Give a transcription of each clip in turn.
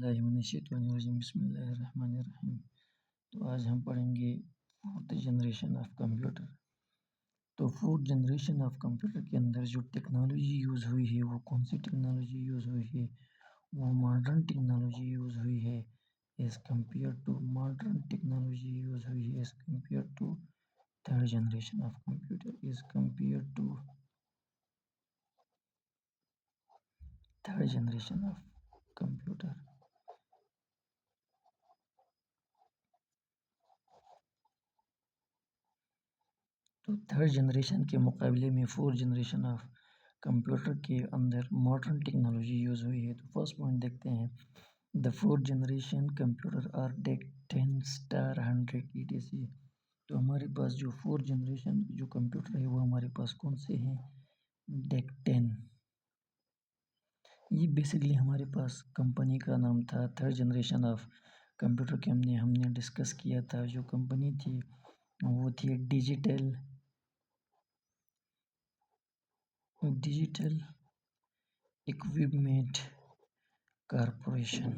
اللہ من الشیطان الرجیم بسم اللہ الرحمن الرحیم۔ تو آج ہم پڑھیں گے فورتھ جنریشن آف کمپیوٹر۔ تو فورتھ جنریشن آف کمپیوٹر کے اندر جو ٹیکنالوجی یوز ہوئی ہے وہ کون سی ٹیکنالوجی یوز ہوئی ہے؟ وہ ماڈرن ٹیکنالوجی یوز ہوئی ہے as compare to modern technology use ہوئی ہے as compare to third generation of computer as compare to third generation of computer. تو تھرڈ جنریشن کے مقابلے میں فورتھ جنریشن آف کمپیوٹر کے اندر ماڈرن ٹیکنالوجی یوز ہوئی ہے۔ تو فرسٹ پوائنٹ دیکھتے ہیں، the fourth generation computer are DEC 10 star 100 ETC۔ تو ہمارے پاس جو فورتھ جنریشن جو کمپیوٹر ہے وہ ہمارے پاس کون سے ہیں؟ ڈیک 10۔ یہ بیسکلی ہمارے پاس کمپنی کا نام تھا۔ تھرڈ جنریشن آف کمپیوٹر کے ہم نے ڈسکس کیا تھا، جو کمپنی تھی وہ تھی ڈیجیٹل اکوپمنٹ کارپوریشن۔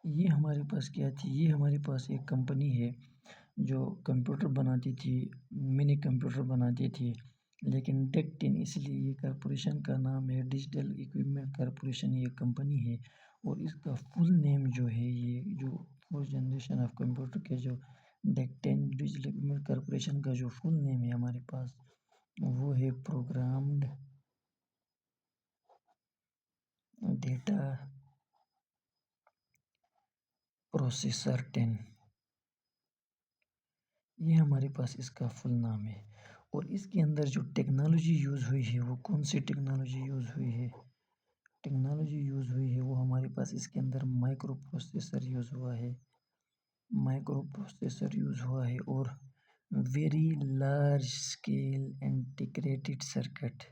یہ ہمارے پاس کیا تھی؟ یہ ہمارے پاس ایک کمپنی ہے جو کمپیوٹر بناتی تھی، منی کمپیوٹر بناتی تھی، لیکن ڈیک 10 اس لیے یہ کارپوریشن کا نام ہے، ڈیجیٹل اکوپمنٹ کارپوریشن یہ کمپنی ہے، اور اس کا فل نیم جو ہے، یہ جو فورتھ جنریشن آف کمپیوٹر کے جو ڈیک 10 ڈیجیٹل اکوپمنٹ کارپوریشن کا جو فل نیم ہے ہمارے پاس وہ ہے پروگرامڈ ڈیٹا پروسیسر 10۔ یہ ہمارے پاس اس کا فل نام ہے، اور اس کے اندر جو ٹیکنالوجی یوز ہوئی ہے وہ کون سی ٹیکنالوجی یوز ہوئی ہے؟ ٹیکنالوجی یوز ہوئی ہے وہ ہمارے پاس اس کے اندر مائکرو پروسیسر یوز ہوا ہے، مائکرو پروسیسر یوز ہوا ہے، اور very large scale integrated circuit,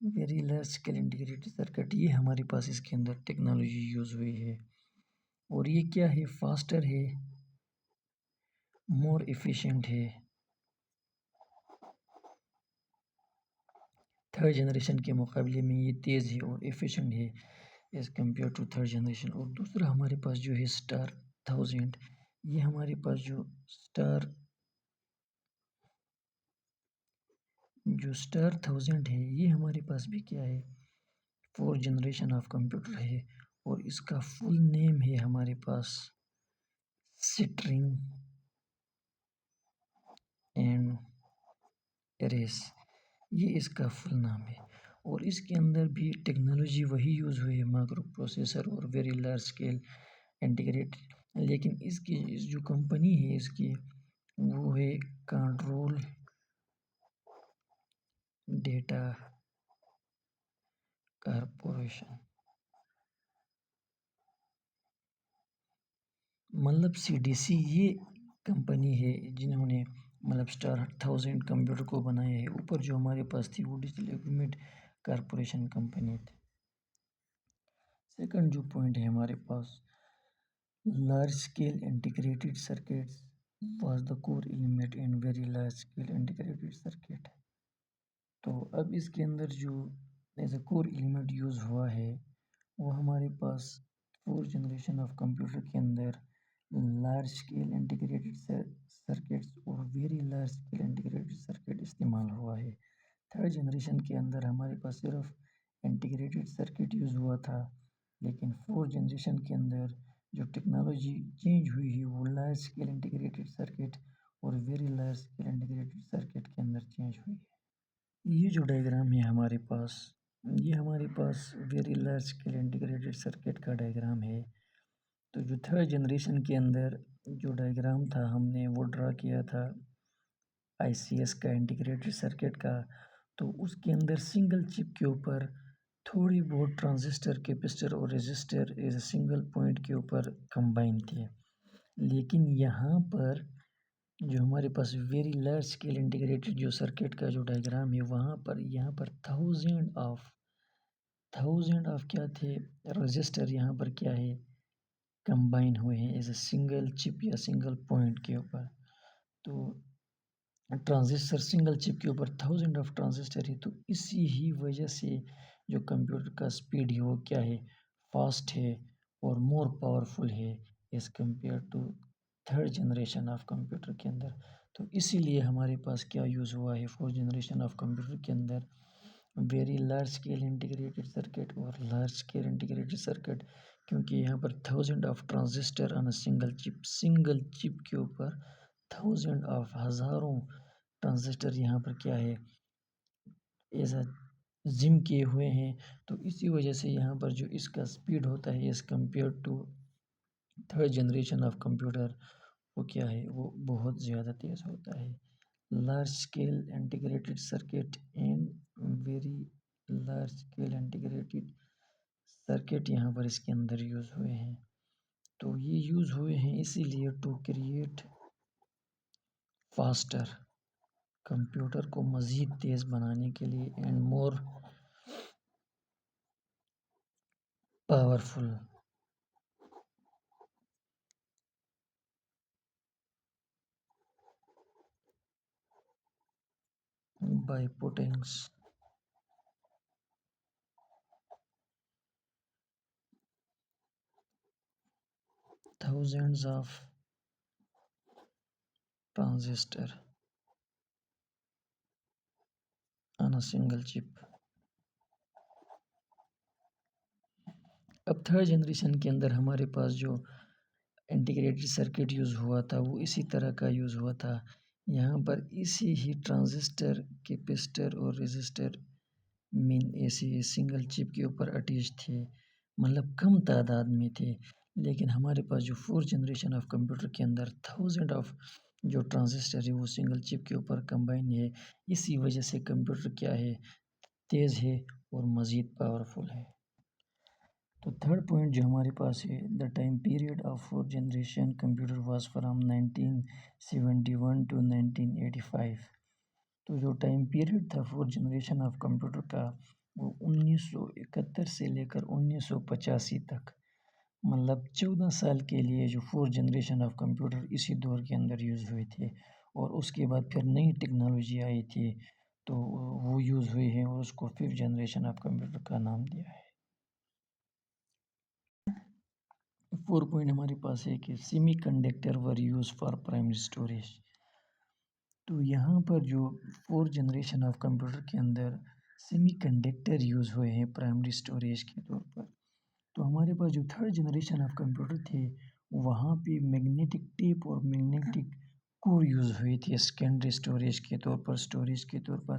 very large scale integrated circuit یہ ہمارے پاس اس کے اندر ٹیکنالوجی یوز ہوئی ہے، اور یہ کیا ہے؟ فاسٹر ہے، مور ایفیشینٹ ہے، تھرڈ جنریشن کے مقابلے میں یہ تیز ہے اور ایفیشینٹ ہے as compare to third generation. اور دوسرا ہمارے پاس جو ہے اسٹار 1000، یہ ہمارے پاس جو اسٹار 1000 ہے یہ ہمارے پاس بھی کیا ہے؟ فورتھ جنریشن آف کمپیوٹر ہے، اور اس کا فل نیم ہے ہمارے پاس سٹرنگ اینڈ ایریس، یہ اس کا فل نام ہے، اور اس کے اندر بھی ٹیکنالوجی وہی یوز ہوئی ہے، مائکرو پروسیسر اور ویری لارج اسکیل انٹیگریٹڈ، لیکن اس کی جو کمپنی ہے اس کی وہ ہے کنٹرول ڈیٹا کارپوریشن، مطلب CDC یہ کمپنی ہے جنہوں نے مطلب اسٹار 1000 کمپیوٹر کو بنایا ہے۔ اوپر جو ہمارے پاس تھی وہ ڈیجیٹل اکوپمنٹ کارپوریشن کمپنی تھی۔ سیکنڈ جو پوائنٹ ہے ہمارے پاس، large scale integrated circuits was the core element in very large scale integrated circuit. تو اب اس کے اندر جو as a core element use ہوا ہے وہ ہمارے پاس فورتھ جنریشن آف کمپیوٹر کے اندر لارج اسکیل انٹیگریٹڈ سرکٹس اور very large scale integrated circuit استعمال ہوا ہے۔ تھرڈ جنریشن کے اندر ہمارے پاس صرف انٹیگریٹڈ سرکٹ یوز ہوا تھا، لیکن فورتھ جنریشن کے اندر جو ٹیکنالوجی چینج ہوئی ہے وہ لارج اسکیل انٹیگریٹڈ سرکٹ اور very large scale integrated circuit کے اندر چینج ہوئی ہے۔ یہ جو ڈائیگرام ہے ہمارے پاس، یہ ہمارے پاس very large scale integrated circuit کا ڈائیگرام ہے۔ تو جو تھرڈ جنریشن کے اندر جو ڈائیگرام تھا ہم نے وہ ڈرا کیا تھا ICS کا، انٹیگریٹڈ سرکٹ کا، تو اس کے اندر سنگل چپ کے اوپر تھوڑی بہت ٹرانزسٹر، کیپیسٹر اور ریزسٹر ایز اے سنگل پوائنٹ کے اوپر کمبائن تھے، لیکن یہاں پر جو ہمارے پاس ویری لارج اسکیل انٹیگریٹڈ جو سرکٹ کا جو ڈائیگرام ہے وہاں پر یہاں پر تھاؤزینڈ آف کیا تھے؟ رجسٹر یہاں پر کیا ہے؟ کمبائن ہوئے ہیں ایز اے سنگل چپ یا سنگل پوائنٹ کے اوپر۔ تو ٹرانزسٹر سنگل چپ کے اوپر 1000 آف ٹرانزسٹر ہے، تو اسی ہی وجہ سے جو کمپیوٹر کا سپیڈ ہے وہ کیا ہے؟ فاسٹ ہے، اور مور پاورفل ہے as compare to third generation of computer کے اندر. تو اسی لیے ہمارے پاس کیا یوز ہوا ہے فورتھ جنریشن آف کمپیوٹر کے اندر very large scale integrated circuit اور لارج اسکیل انٹیگریٹڈ سرکٹ، کیونکہ یہاں پر 1000 of transistor on single chip کے اوپر 1000 آف ہزاروں ٹرانزسٹر یہاں پر کیا ہے ایسا زم کیے ہوئے ہیں. تو اسی وجہ سے یہاں پر جو اس کا سپیڈ ہوتا ہے as compare to third generation of computer وہ کیا ہے وہ بہت زیادہ تیز ہوتا ہے. Large scale integrated circuit and very large scale integrated circuit یہاں پر اس کے اندر یوز ہوئے ہیں. تو یہ یوز ہوئے ہیں اسی لیے ٹو کریٹ فاسٹر کمپیوٹر کو مزید تیز بنانے کے لیے and more powerful by putting thousands of transistor on a single chip. اب تھرڈ جنریشن کے اندر ہمارے پاس جو انٹیگریٹڈ سرکٹ یوز ہوا تھا وہ اسی طرح کا یوز ہوا تھا. یہاں پر اسی ہی ٹرانزسٹر کیپیسٹر اور ریزسٹر مین ایسے سنگل چپ کے اوپر اٹیچ تھے، مطلب کم تعداد میں تھے. لیکن ہمارے پاس جو فورتھ جنریشن آف کمپیوٹر کے اندر 1000 آف جو ٹرانزسٹر ہے وہ سنگل چپ کے اوپر کمبائن ہے. اسی وجہ سے کمپیوٹر کیا ہے تیز ہے اور مزید پاورفل ہے. تو تھرڈ پوائنٹ جو ہمارے پاس ہے the time period of fourth generation computer was from 1971 to 1985. تو جو ٹائم پیریڈ تھا فورتھ جنریشن آف کمپیوٹر کا وہ 1971 سے لے کر 1985 تک، مطلب 14 سال کے لیے جو فورتھ جنریشن آف کمپیوٹر اسی دور کے اندر یوز ہوئے تھے. اور اس کے بعد پھر نئی ٹیکنالوجی آئی تھی تو وہ یوز ہوئی ہے اور اس کو ففتھ جنریشن آف کمپیوٹر کا نام دیا ہے. 4 پوائنٹ ہمارے پاس ہے کہ semi conductor were use for primary storage. تو یہاں پر جو فورتھ جنریشن آف کمپیوٹر کے اندر سیمی کنڈکٹر یوز ہوئے ہیں پرائمری اسٹوریج کے طور پر. تو ہمارے پاس جو تھرڈ جنریشن آف کمپیوٹر تھے وہاں پہ میگنیٹک ٹیپ اور میگنیٹک کور یوز ہوئی تھی سیکنڈری اسٹوریج کے طور پر.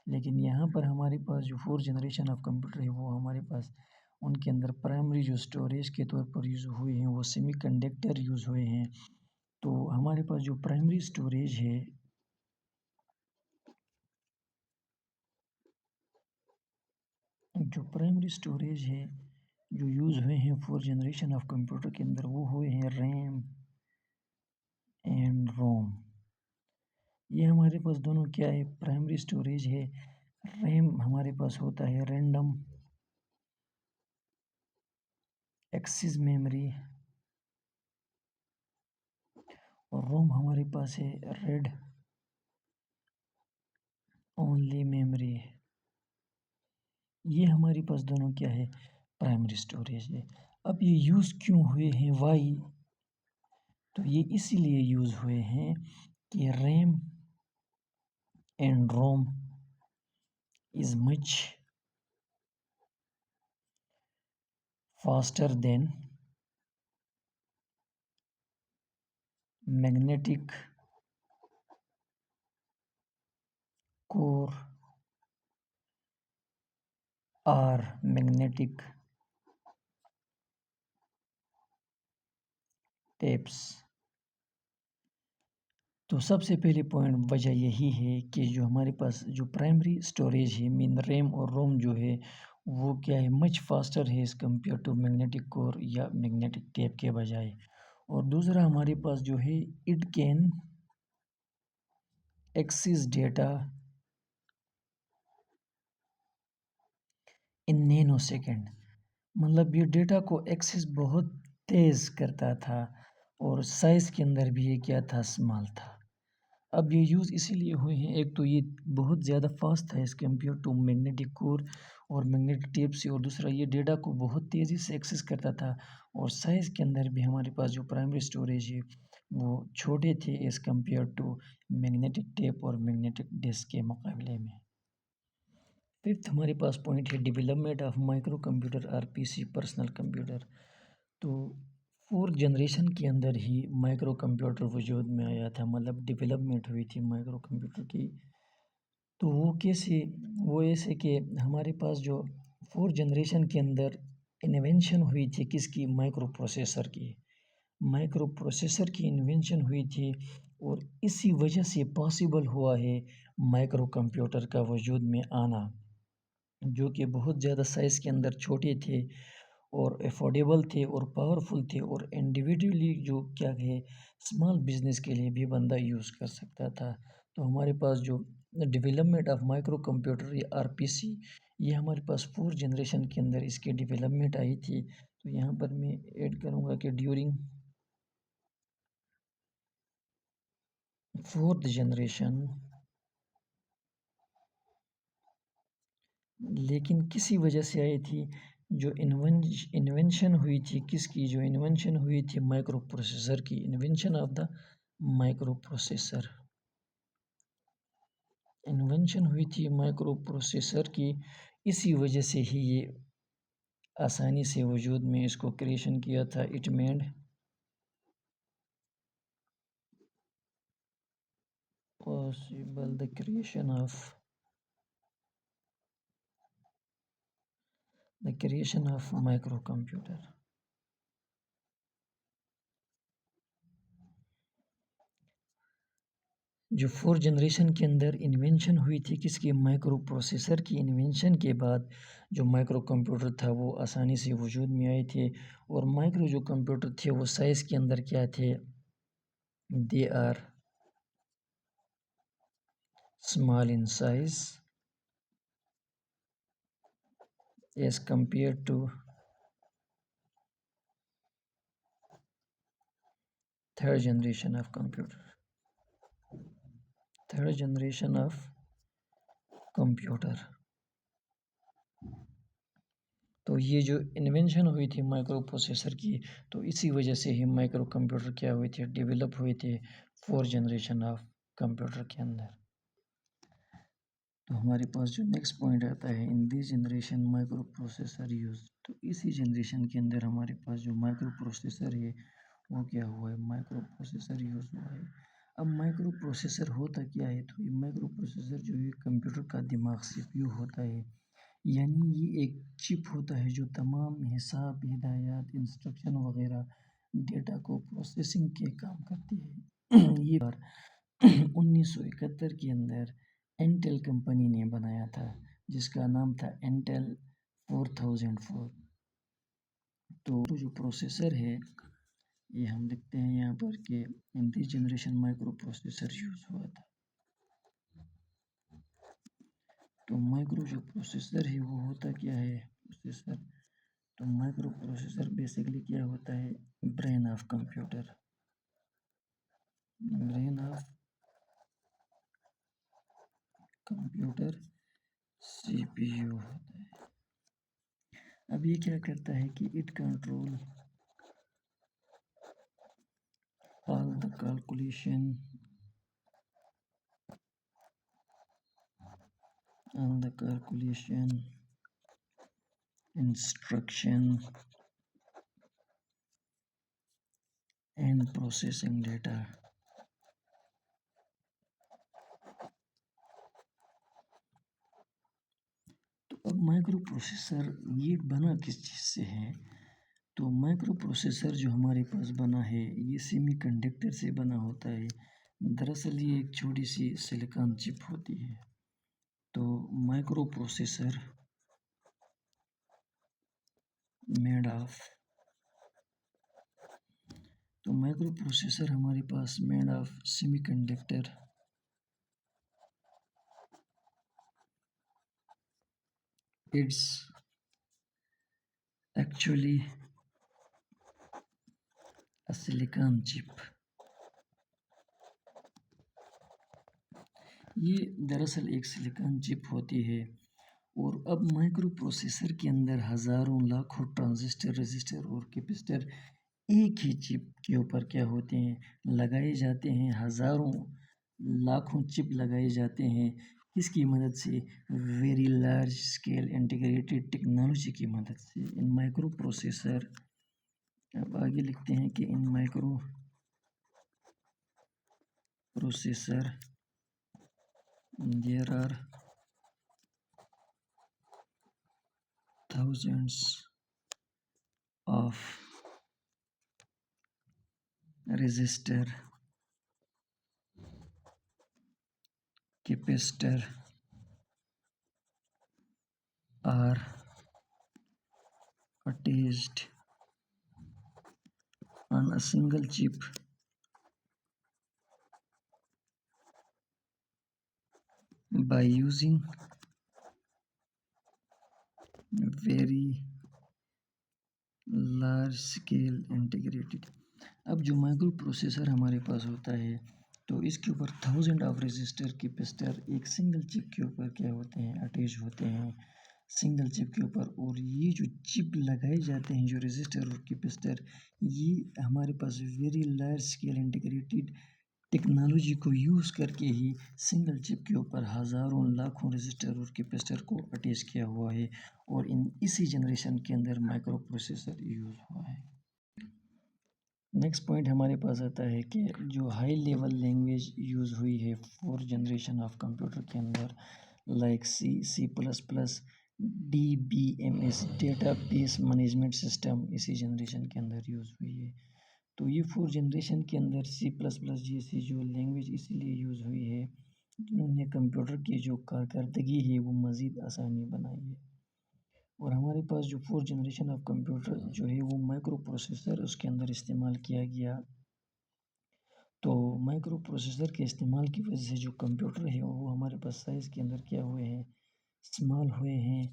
لیکن یہاں پر ہمارے پاس جو فورتھ جنریشن آف کمپیوٹر ہے وہ ہمارے پاس ان کے اندر پرائمری جو اسٹوریج کے طور پر یوز ہوئے ہیں وہ سیمی کنڈکٹر یوز ہوئے ہیں. تو ہمارے پاس جو پرائمری اسٹوریج ہے جو یوز ہوئے ہیں فورتھ جنریشن آف کمپیوٹر کے اندر وہ ہوئے ہیں ریم اینڈ روم. یہ ہمارے پاس دونوں کیا ہے پرائمری اسٹوریج ہے. ریم ہمارے پاس ہوتا ہے رینڈم ایکسس میموری اور روم ہمارے پاس ہے ریڈ اونلی میموری. یہ ہمارے پاس دونوں کیا ہے پرائمری اسٹوریج ہے. اب یہ یوز کیوں ہوئے ہیں وائی؟ تو یہ اسی لیے یوز ہوئے ہیں کہ RAM and ROM is much faster than magnetic core or magnetic tapes. تو سب سے پہلے پوائنٹ وجہ یہی ہے کہ جو ہمارے پاس جو پرائمری اسٹوریج ہے مین ریم اور روم جو ہے وہ کیا ہے مچ فاسٹر ہے اس کمپیئر ٹو میگنیٹک کور یا میگنیٹک ٹیپ کے بجائے. اور دوسرا ہمارے پاس جو ہے it can access data in Nano second, مطلب یہ ڈیٹا کو ایکسس بہت تیز کرتا تھا اور سائز کے اندر بھی یہ کیا تھا اسمال تھا. اب یہ یوز اسی لیے ہوئے ہیں ایک تو یہ بہت زیادہ فاسٹ تھا اس کمپیئر ٹو میگنیٹک کور اور میگنیٹک ٹیپ سے، اور دوسرا یہ ڈیٹا کو بہت تیزی سے ایکسیس کرتا تھا، اور سائز کے اندر بھی ہمارے پاس جو پرائمری اسٹوریج ہے وہ چھوٹے تھے as compare to magnetic tape اور میگنیٹک ڈسک کے مقابلے میں۔ ففتھ ہمارے پاس پوائنٹ ہے development of micro computer or P C personal computer. تو فورتھ جنریشن کے اندر ہی مائکرو کمپیوٹر وجود میں آیا تھا، مطلب ڈیولپمنٹ ہوئی تھی مائکرو کمپیوٹر کی۔ تو وہ کیسے؟ وہ ایسے کہ ہمارے پاس جو فورتھ جنریشن کے اندر انوینشن ہوئی تھی کس کی؟ مائکرو پروسیسر کی۔ مائکرو پروسیسر کی انوینشن ہوئی تھی، اور اسی وجہ سے پاسبل ہوا ہے مائکرو کمپیوٹر کا وجود میں آنا، جو کہ بہت زیادہ سائز کے اندر چھوٹے تھے اور افورڈیبل تھے اور پاورفل تھے، اور انڈیویڈولی جو کیا ہے اسمال بزنس کے لیے بھی بندہ یوز کر سکتا تھا۔ تو ہمارے پاس جو ڈیولپمنٹ آف مائکرو کمپیوٹر یا آر پی سی، یہ ہمارے پاس فورتھ جنریشن کے اندر اس کی ڈیولپمنٹ آئی تھی۔ تو یہاں پر میں ایڈ کروں گا کہ ڈیورنگ فورتھ جنریشن، لیکن کسی وجہ سے آئی تھی جو انوینشن ہوئی تھی کس کی؟ جو انوینشن ہوئی تھی مائکرو پروسیسر کی، invention of the micro processor, invention ہوئی تھی مائکرو پروسیسر کی، اسی وجہ سے ہی یہ آسانی سے وجود میں اس کو کریشن کیا تھا۔ It made possible the creation of micro computer۔ جو فور جنریشن کے اندر انوینشن ہوئی تھی کس کی؟ مائکرو پروسیسر کی۔ انوینشن کے بعد جو مائکرو کمپیوٹر تھا وہ آسانی سے وجود میں آئے تھے، اور مائکرو جو کمپیوٹر تھے وہ سائز کے اندر کیا تھے؟ They are small in size as compared to third generation of computer۔ Third generation of computer. تو یہ جو انوینشن ہوئی تھی مائکرو پروسیسر کی، تو اسی وجہ سے ہی مائکرو کمپیوٹر کیا ہوئے تھے؟ ڈیولپ ہوئے تھے فور جنریشن آف کمپیوٹر کے اندر۔ تو ہمارے پاس جو نیکسٹ پوائنٹ آتا ہے in this generation microprocessor use. تو اسی جنریشن کے اندر ہمارے پاس جو مائکرو پروسیسر ہے وہ کیا ہوا ہے؟ مائکرو پروسیسر یوز ہوا ہے۔ اب مائکرو پروسیسر ہوتا کیا ہے؟ تو یہ مائکرو پروسیسر جو ہے کمپیوٹر کا دماغ سی پی یو ہوتا ہے، یعنی یہ ایک چپ ہوتا ہے جو تمام حساب، ہدایات، انسٹرکشن وغیرہ ڈیٹا کو پروسیسنگ کے کام کرتی ہے۔ یہ بار 1971 کے اندر انٹل کمپنی نے بنایا تھا، جس کا نام تھا انٹل 4004۔ تو جو پروسیسر ہے یہ ہم دیکھتے ہیں یہاں پر کہ in the generation microprocessor use ہوا تھا۔ تو مائکرو جو پروسیسر ہے وہ ہوتا کیا ہے؟ پروسیسر، تو مائکرو پروسیسر بیسیکلی کیا ہوتا ہے؟ Brain of computer, brain of computer C P U ہوتا ہے۔ اب یہ کیا کرتا ہے کہ it control all the calculation instruction and processing data۔ تو اب مائکرو پروسیسر یہ بنا کس چیز سے ہے؟ تو مائکرو پروسیسر جو ہمارے پاس بنا ہے یہ سیمی کنڈکٹر سے بنا ہوتا ہے۔ دراصل یہ ایک چھوٹی سی سلیکان چپ ہوتی ہے۔ تو مائکرو پروسیسر میڈ آف، تو مائکرو پروسیسر ہمارے پاس made of semiconductor it's actually silicon chip. یہ دراصل ایک سلیکان چپ ہوتی ہے، اور اب مائکرو پروسیسر کے اندر ہزاروں لاکھوں ٹرانزسٹر رجسٹر اور کیپیسٹر ایک ہی چپ کے اوپر کیا ہوتے ہیں لگائے جاتے ہیں، ہزاروں لاکھوں چپ لگائے جاتے ہیں، اس کی مدد سے very large scale integrated technology کی مدد سے ان مائکرو پروسیسر. اب آگے لکھتے ہیں کہ in microprocessor there are thousands of resistor, capacitor are attached on a single chip by using very large scale integrated. اب جو مائکرو پروسیسر ہمارے پاس ہوتا ہے تو اس کے اوپر تھاؤزنڈ آف رجسٹر کیپیسٹر ایک سنگل چپ کے اوپر کیا ہوتے ہیں اٹیچ ہوتے ہیں سنگل چپ کے اوپر، اور یہ جو چپ لگائے جاتے ہیں جو رجسٹر اور کیپیسٹر یہ ہمارے پاس very large scale integrated technology کو یوز کر کے ہی سنگل چپ کے اوپر ہزاروں لاکھوں رجسٹر اور کیپیسٹر کو اٹیچ کیا ہوا ہے، اور اسی جنریشن کے اندر مائکرو پروسیسر یوز ہوا ہے. نیکسٹ پوائنٹ ہمارے پاس آتا ہے کہ جو ہائی لیول لینگویج یوز ہوئی ہے 4 جنریشن آف کمپیوٹر کے اندر like C plus plus DBMS data base management system اسی جنریشن کے اندر یوز ہوئی ہے. تو یہ 4 جنریشن کے اندر سی پلس پلس جیسی جو لینگویج اسی لیے یوز ہوئی ہے جنہوں نے کمپیوٹر کی جو کارکردگی ہے وہ مزید آسانی بنائی ہے. اور ہمارے پاس جو 4 جنریشن آف کمپیوٹر جو ہے وہ مائکرو پروسیسر اس کے اندر استعمال کیا گیا. تو مائکرو پروسیسر کے استعمال کی وجہ سے جو کمپیوٹر ہے وہ ہمارے پاس سائز کے اندر کیا ہوئے ہیں اسمال ہوئے ہیں،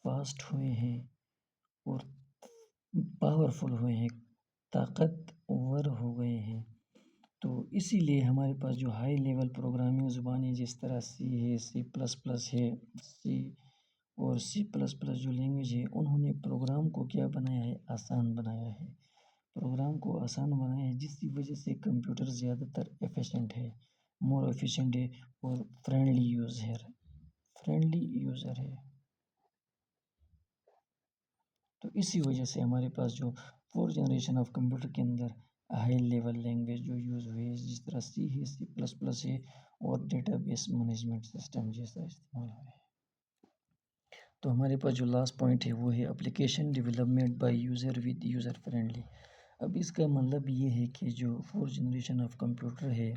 فاسٹ ہوئے ہیں اور پاورفل ہوئے ہیں، طاقتور ہو گئے ہیں. تو اسی لیے ہمارے پاس جو ہائی لیول پروگرامنگ زبانیں جس طرح سی ہے، سی پلس پلس ہے، سی اور سی پلس پلس جو لینگویج ہے انہوں نے پروگرام کو کیا بنایا ہے آسان بنایا ہے، پروگرام کو آسان بنایا ہے جس کی وجہ سے کمپیوٹر زیادہ تر ایفیشینٹ ہے، مور ایفیشینٹ ہے اور فرینڈلی یوزر ہے. تو اسی وجہ سے ہمارے پاس جو 4 جنریشن آف کمپیوٹر کے اندر ہائی لیول لینگویج جو یوز ہوئی ہے جس طرح سی ہے، سی پلس پلس ہے اور ڈیٹا بیس مینجمنٹ سسٹم جیسا استعمال ہوا ہے. تو ہمارے پاس جو لاسٹ پوائنٹ ہے وہ ہے application development by user with user friendly. اب اس کا مطلب یہ ہے کہ جو 4 جنریشن آف کمپیوٹر ہے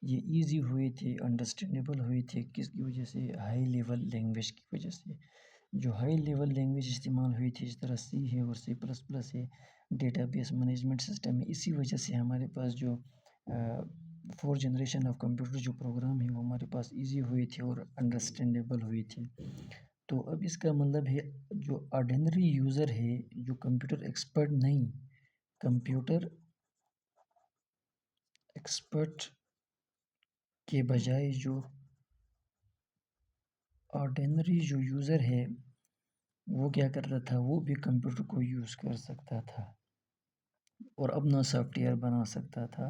یہ ایزی ہوئے تھے، انڈرسٹینڈیبل ہوئے تھے، کس کی وجہ سے ہائی لیول لینگویج کی وجہ سے. جو ہائی لیول لینگویج استعمال ہوئی تھی جس طرح سی ہے اور سی پلس پلس ہے ڈیٹا بیس مینجمنٹ سسٹم ہے، اسی وجہ سے ہمارے پاس جو 4 جنریشن آف کمپیوٹر جو پروگرام ہیں وہ ہمارے پاس ایزی ہوئے تھے اور انڈرسٹینڈیبل ہوئی تھی. تو اب اس کا مطلب ہے جو آرڈینری یوزر ہے جو کمپیوٹر ایکسپرٹ نہیں، کمپیوٹر ایکسپرٹ کے بجائے جو آرڈینری جو یوزر ہے وہ کیا کرتا تھا وہ بھی کمپیوٹر کو یوز کر سکتا تھا اور اپنا سافٹ ویئر بنا سکتا تھا